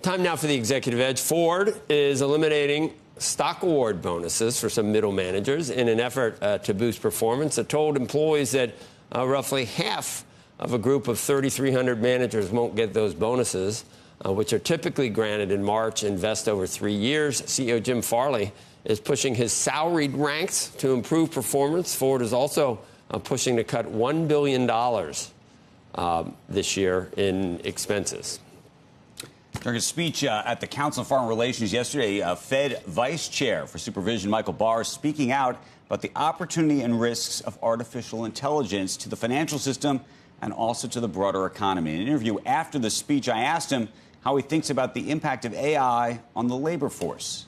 Time now for the Executive Edge. Ford is eliminating stock award bonuses for some middle managers in an effort to boost performance. It told employees that roughly half of a group of 3,300 managers won't get those bonuses, which are typically granted in March and vest over 3 years. CEO Jim Farley is pushing his salaried ranks to improve performance. Ford is also pushing to cut $1 billion this year in expenses. During a speech at the Council on Foreign Relations yesterday, Fed Vice Chair for Supervision Michael Barr speaking out about the opportunity and risks of artificial intelligence to the financial system and also to the broader economy. In an interview after the speech, I asked him how he thinks about the impact of AI on the labor force.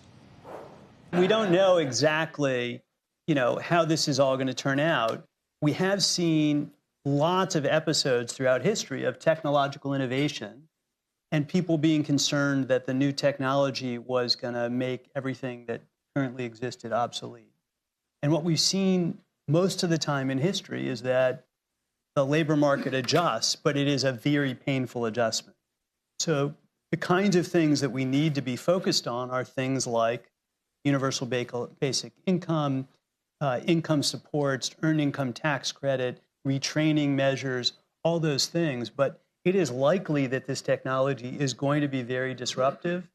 We don't know exactly, how this is all going to turn out. We have seen lots of episodes throughout history of technological innovation and people being concerned that the new technology was going to make everything that currently existed obsolete. And what we've seen most of the time in history is that the labor market adjusts, but it is a very painful adjustment. So the kinds of things that we need to be focused on are things like universal basic income, income supports, earned income tax credit, retraining measures, all those things. But it is likely that this technology is going to be very disruptive,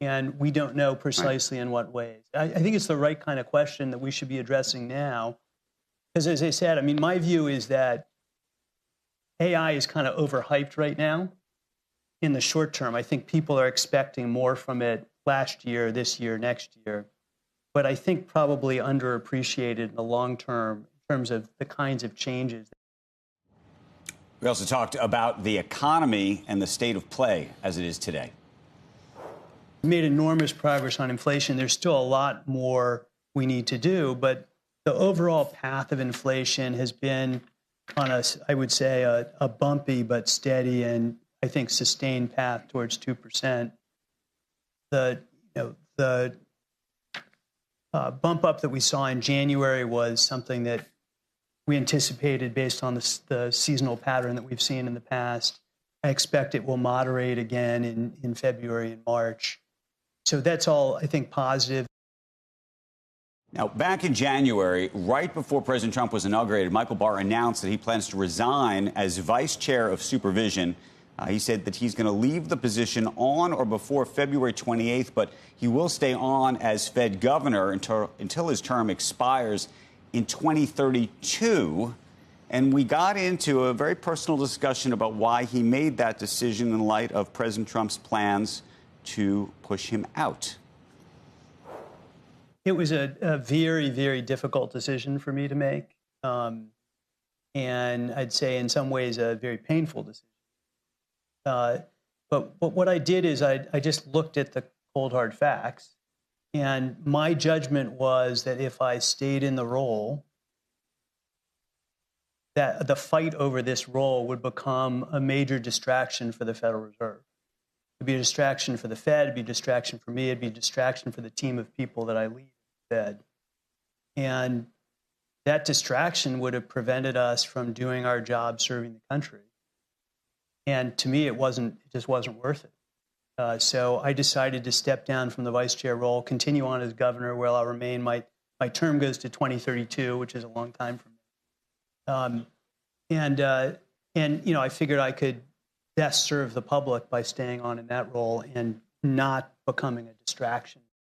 and we don't know precisely in what ways. I think it's the right kind of question that we should be addressing now, because as I said, my view is that AI is kind of overhyped right now in the short term. I think people are expecting more from it last year, this year, next year, but I think probably underappreciated in the long term in terms of the kinds of changes. We also talked about the economy and the state of play as it is today. We made enormous progress on inflation. There's still a lot more we need to do, but the overall path of inflation has been on I would say, a bumpy but steady and I think sustained path towards 2%. The bump up that we saw in January was something that we anticipated based on the seasonal pattern that we've seen in the past. I expect it will moderate again in February and March. So that's all, I think, positive. Now, back in January, right before President Trump was inaugurated, Michael Barr announced that he plans to resign as vice chair of supervision. He said that he's going to leave the position on or before February 28th, but he will stay on as Fed governor until his term expires in 2032. And we got into a very personal discussion about why he made that decision in light of President Trump's plans to push him out. It was a very, very difficult decision for me to make. And I'd say in some ways a very painful decision. But what I did is I just looked at the cold, hard facts. And my judgment was that if I stayed in the role, that the fight over this role would become a major distraction for the Federal Reserve. It'd be a distraction for the Fed, it'd be a distraction for me, it'd be a distraction for the team of people that I lead at the Fed. And that distraction would have prevented us from doing our job serving the country. And to me, it just wasn't worth it. So I decided to step down from the vice chair role, continue on as governor, where I'll remain. My term goes to 2032, which is a long time for me. And I figured I could best serve the public by staying on in that role and not becoming a distraction